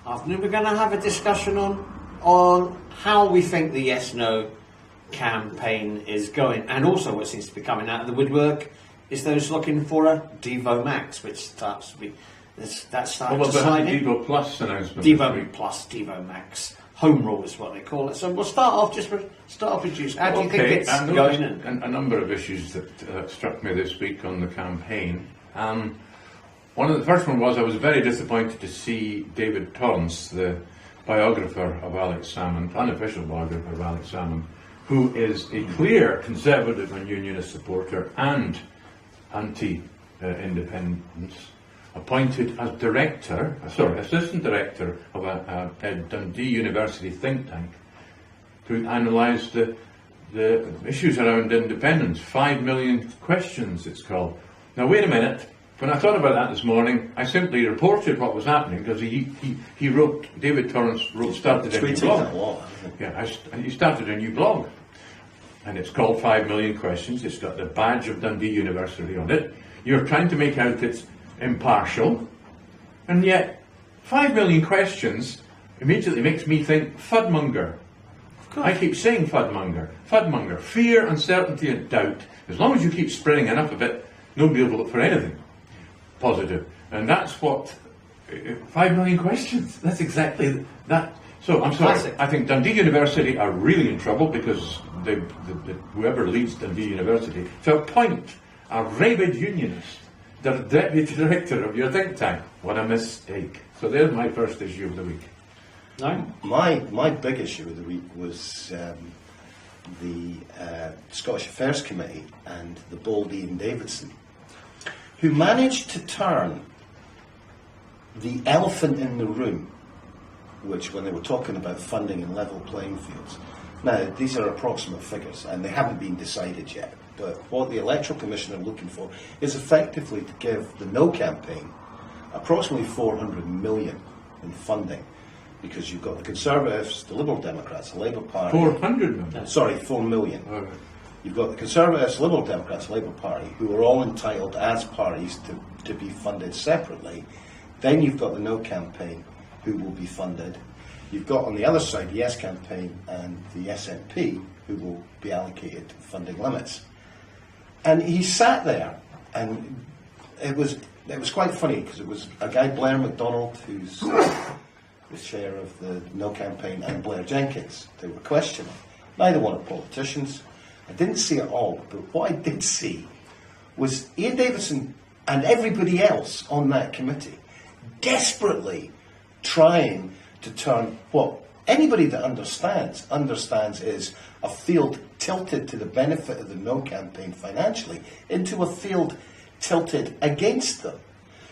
afternoon we're going to have a discussion on how we think the yes-no campaign is going, and also what seems to be coming out of the woodwork is those looking for a Devo Max, which starts to be Devo Plus announcement. Devo Plus, Devo Max. Home rule is what they call it. So we'll start off with you. How do you think it's going? A number of issues that struck me this week on the campaign. One of the first one was I was very disappointed to see David Torrance, the biographer of Alex Salmond, unofficial biographer of Alex Salmond, who is a clear Conservative and Unionist supporter and anti-independence, appointed as assistant director of a Dundee University think tank to analyse the issues around independence. 5 million questions, it's called. Now wait a minute. When I thought about that this morning, I simply reported what was happening because he wrote. David Torrance started a new blog. He started a new blog, and it's called 5 Million Questions. It's got the badge of Dundee University on it. You're trying to make out it's impartial, and yet 5 million questions immediately makes me think fudmonger. I keep saying fudmonger, fear, uncertainty and doubt. As long as you keep spreading enough of it, nobody will vote for anything positive. And that's what 5 million questions, that's exactly that. So I'm sorry, classic. I think Dundee University are really in trouble because whoever leads Dundee University to appoint a rabid unionist the deputy director of your think tank. What a mistake. So there's my first issue of the week. No? My big issue of the week was the Scottish Affairs Committee and the bold Ian Davidson, who managed to turn the elephant in the room, which when they were talking about funding and level playing fields. Now, these are approximate figures and they haven't been decided yet. But what the Electoral Commission are looking for is effectively to give the No campaign approximately 400 million in funding, because you've got the Conservatives, the Liberal Democrats, the Labour Party. 400 million? Sorry, 4 million. Oh, right. You've got the Conservatives, Liberal Democrats, Labour Party, who are all entitled as parties to be funded separately. Then you've got the No campaign, who will be funded. You've got on the other side the Yes campaign and the SNP, who will be allocated funding limits. And he sat there, and it was quite funny because it was a guy, Blair MacDonald, who's the chair of the No campaign, and Blair Jenkins. They were questioning. Neither one are politicians. I didn't see it all, but what I did see was Ian Davidson and everybody else on that committee desperately trying to turn what anybody that understands is a field tilted to the benefit of the No campaign financially into a field tilted against them.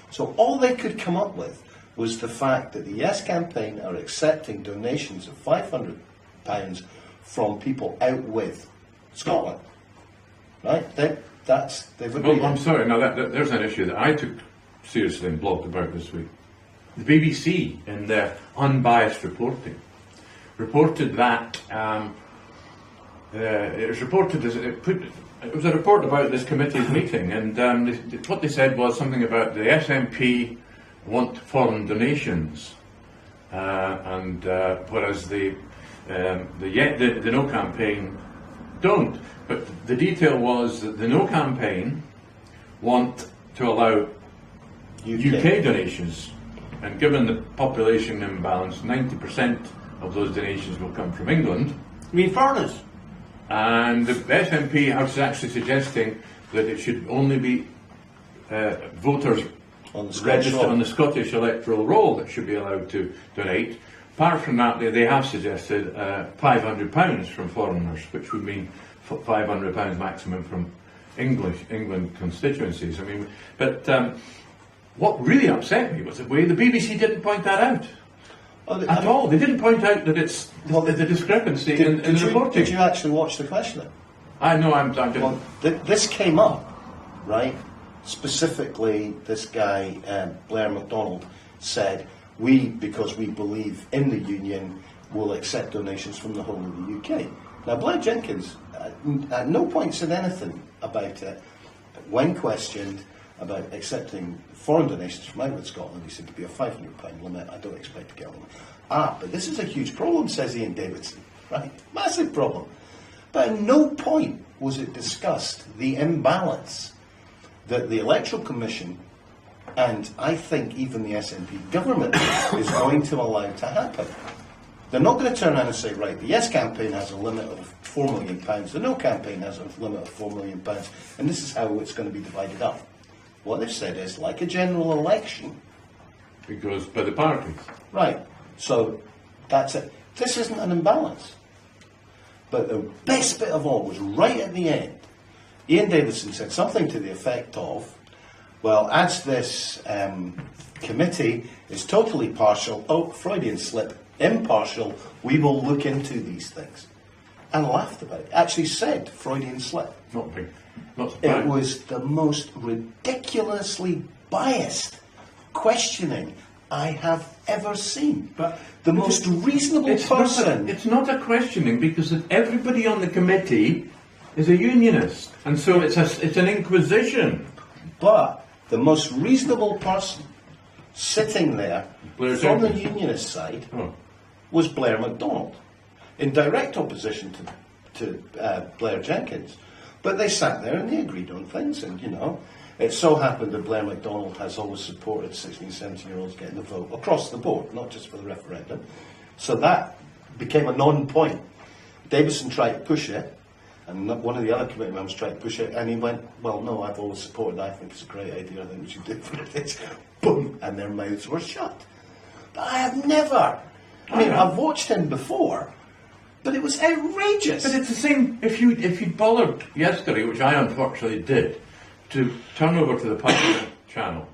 So all they could come up with was the fact that the Yes campaign are accepting donations of £500 from people out with Scotland. Right? They've agreed. Well, I'm sorry, now there's an issue that I took seriously and blogged about this week. The BBC, in their unbiased reporting, reported that it was a report about this committee's meeting, and what they said was something about the SNP want foreign donations, whereas the No campaign don't. But the detail was that the No campaign want to allow UK donations, and given the population imbalance, 90% of those donations will come from England. You mean foreigners? And the SNP is actually suggesting that it should only be voters registered on the Scottish electoral roll that should be allowed to donate. Apart from that, they have suggested £500 from foreigners, which would mean £500 maximum from England constituencies. I mean, but what really upset me was the way the BBC didn't point that out. At all. They didn't point out that it's the discrepancy in the reporting. Did you actually watch the questioning? I know, I'm didn't. Well, this came up, right? Specifically, this guy, Blair MacDonald, said, because we believe in the union, will accept donations from the whole of the UK. Now, Blair Jenkins at no point said anything about it when questioned, about accepting foreign donations from outside Scotland. He said to be a £500 limit. I don't expect to get a limit. But this is a huge problem, says Ian Davidson. Right? Massive problem. But at no point was it discussed the imbalance that the Electoral Commission and I think even the SNP government is going to allow to happen. They're not going to turn around and say, right, the Yes campaign has a limit of £4 million, the No campaign has a limit of £4 million, and this is how it's going to be divided up. What they've said is, like a general election, It goes by the parties. right, so that's it. This isn't an imbalance. But the best bit of all was right at the end. Ian Davidson said something to the effect of, well, as this committee is totally partial, Freudian slip, impartial, we will look into these things. And laughed about it. Actually said Freudian slip. Not big. Not so It bad. was the most ridiculously biased questioning I have ever seen. But the most reasonable It's person. it's not a questioning because everybody on the committee is a unionist, and so it's an inquisition. But the most reasonable person sitting there Blair from the Jenkins. unionist side Oh. was Blair MacDonald, in direct opposition to Blair Jenkins. But they sat there and they agreed on things, and it so happened that Blair MacDonald has always supported 16, 17-year-olds getting the vote across the board, not just for the referendum. So that became a non-point. Davison tried to push it, and one of the other committee members tried to push it, and he went, well, no, I've always supported it. I think it's a great idea. I think we should do it for it. Boom, and their mouths were shut. But I have never. I mean, I've watched him before, but it was outrageous. But it's the same. If you bothered yesterday, which I unfortunately did, to turn over to the Parliament channel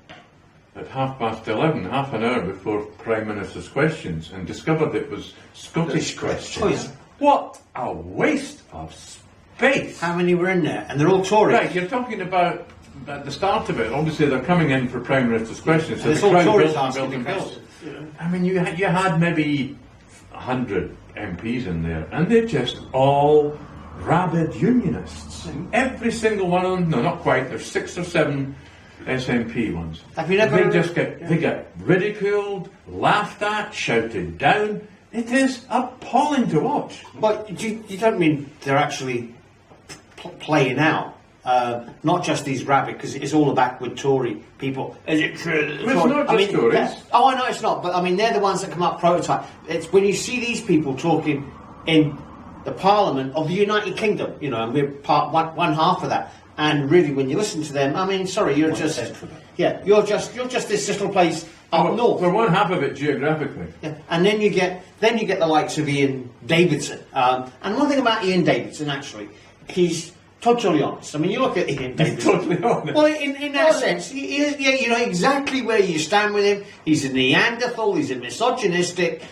at 11:30, half an hour before Prime Minister's questions, and discovered it was Scottish questions. Oh, yeah. What a waste of space! How many were in there? And they're all Tories. Right, you're talking about at the start of it. Obviously, they're coming in for Prime Minister's questions. And So it's the all crowd Tories builds and asking builds the and builds. questions. I mean, you had maybe 100 MPs in there, and they're just all rabid unionists. Every single one of them. No, not quite. There's 6 or 7 SNP ones. Have you never- They get ridiculed, laughed at, shouted down. It is appalling to watch. But you don't mean they're actually playing out? Not just these rabid, because it's all about with Tory people. Is it true? that the Well, it's not just Tories. yeah. Oh, I know it's not, but I mean they're the ones that come up prototype. It's when you see these people talking in the Parliament of the United Kingdom, and we're one half of that. And really, when you listen to them, I mean, sorry, you're just you're just this little place up north. We're one half of it geographically. Yeah. And then you get the likes of Ian Davidson. And one thing about Ian Davidson, actually, he's totally honest. I mean, you look at Ian Davidson. Totally honest. Well, in that sense, you know exactly where you stand with him. He's a Neanderthal. He's a misogynistic,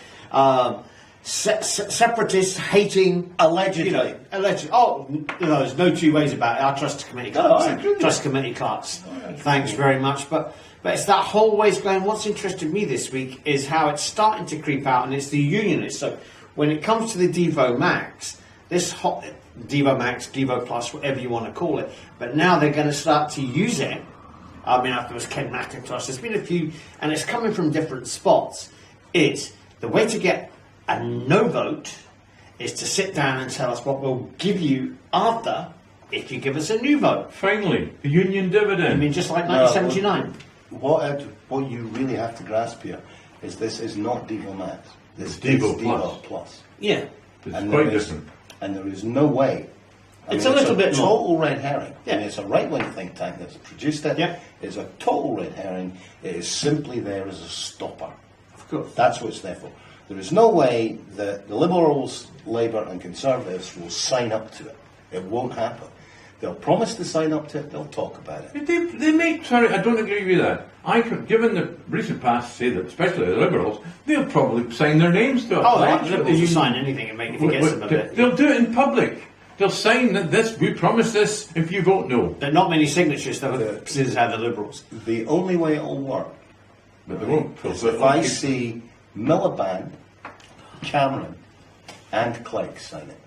separatist, hating. Allegedly. Allegedly. Oh, there's no two ways about it. I trust committee No, clerks. I agree with Trust you. committee clerks. I agree Thanks with you. very much. But it's that whole ways going. What's interested me this week is how it's starting to creep out, and it's the unionists. So when it comes to the Devo Max, this hot Devo Max, Devo Plus, whatever you want to call it, but now they're going to start to use it. I mean, after it was Ken McIntosh, there's been a few, and it's coming from different spots. It's the way to get a no vote is to sit down and tell us what we'll give you after if you give us a new vote. Finally, the union dividend. I mean, just like No, 1979. What you really have to grasp here is this is not Devo Max. This is Devo Devo Plus. Yeah. It's And quite there is- different. And there is no way. It's a little bit more. total red herring. Yeah. And it's a right-wing think tank that's produced it. Yeah. It's a total red herring. It is simply there as a stopper. Of course. That's what it's there for. There is no way that the Liberals, Labour and Conservatives will sign up to it. It won't happen. They'll promise to sign up to it, they'll talk about it. They make. Sorry, I don't agree with that. Given the recent past, say that especially the Liberals, they'll probably sign their names to it. Oh, Right? the Liberals will sign anything and make if it gets them a bit. They'll do it in public. They'll sign this. We promise this. If you vote no, There are not many signatures though since had the Liberals. The only way it'll work but they won't. is if I see Miliband, Cameron and Clegg sign it.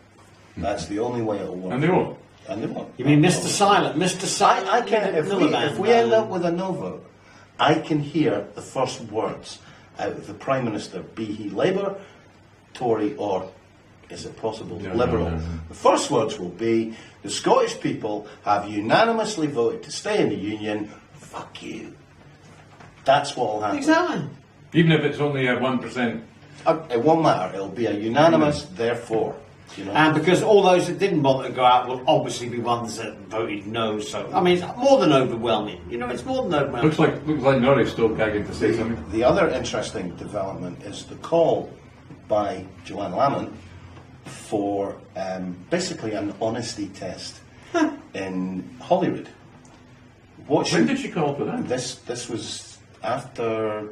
That's the only way it'll work. And they won't. And they won't. You mean Mr. Silent? Mr. Silent? I can, if we end up with a no vote, I can hear the first words out of the Prime Minister, be he Labour, Tory, or is it possible Liberal? No. The first words will be, the Scottish people have unanimously voted to stay in the Union, fuck you. That's what will happen. Exactly. Even if it's only a 1%. It won't matter, it'll be a unanimous, therefore. You know? And because all those that didn't bother to go out will obviously be ones that voted no, so, I mean, it's more than overwhelming. You know, it's more than overwhelming. Looks like Norrie's still gagging to say something. The other interesting development is the call by Joanne Lamont for basically an honesty test in Holyrood. When did she call for that? This was after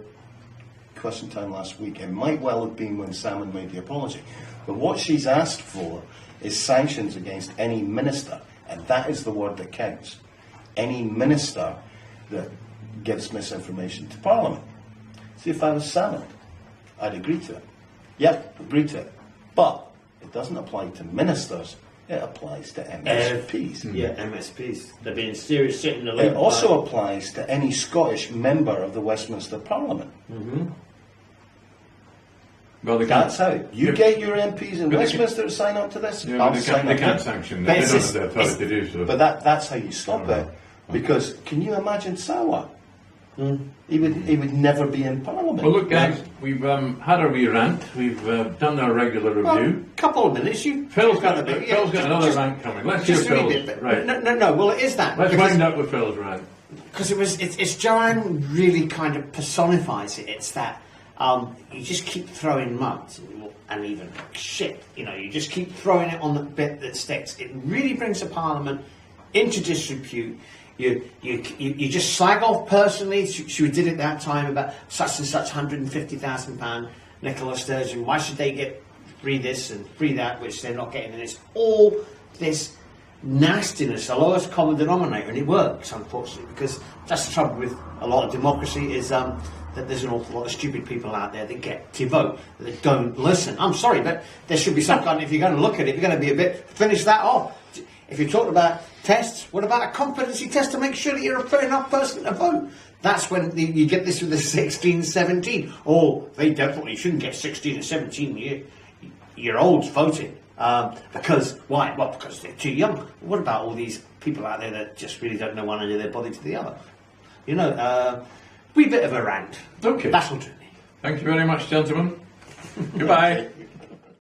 question time last week. It might well have been when Salmon made the apology. But what she's asked for is sanctions against any minister, and that is the word that counts. Any minister that gives misinformation to Parliament. See, if I was Salmon, I'd agree to it. Yep, agree to it. But it doesn't apply to ministers, it applies to MSPs. Yeah, MSPs. They're being serious shit in the It also applies to any Scottish member of the Westminster Parliament. Mm-hmm. Well, that's how. You get your MPs in Westminster to sign up to this, yeah, they can't sanction. They don't have the authority to do so. But that's how you stop it. Because can you imagine Sawa? He would never be in Parliament. Well, look, guys, we've had our wee rant. We've done our regular review. Couple of minutes. Phil's got another rant coming. Let's hear Phil's. Right. No. Well, it is that. Let's wind up with Phil's rant. Because it's Joanne really kind of personifies it. It's that you just keep throwing mud and even shit. You know, you just keep throwing it on the bit that sticks. It really brings the Parliament into disrepute. You just slag off personally. She did it that time about such and such £150,000 Nicola Sturgeon. Why should they get free this and free that, which they're not getting? And it's all this nastiness, the lowest common denominator, and it works, unfortunately, because that's the trouble with a lot of democracy is that there's an awful lot of stupid people out there that get to vote, that don't listen. I'm sorry, but there should be some kind, if you're going to look at it, you're going to be a bit, finish that off. If you're talking about tests, what about a competency test to make sure that you're a fair enough person to vote? That's when you get this with the 16, 17. Oh, they definitely shouldn't get 16 and 17 year olds voting. Because, why? Well, because they're too young. What about all these people out there that just really don't know one end of their body to the other? You know, wee bit of a rant. Okay. That'll do me. Thank you very much, gentlemen. Goodbye.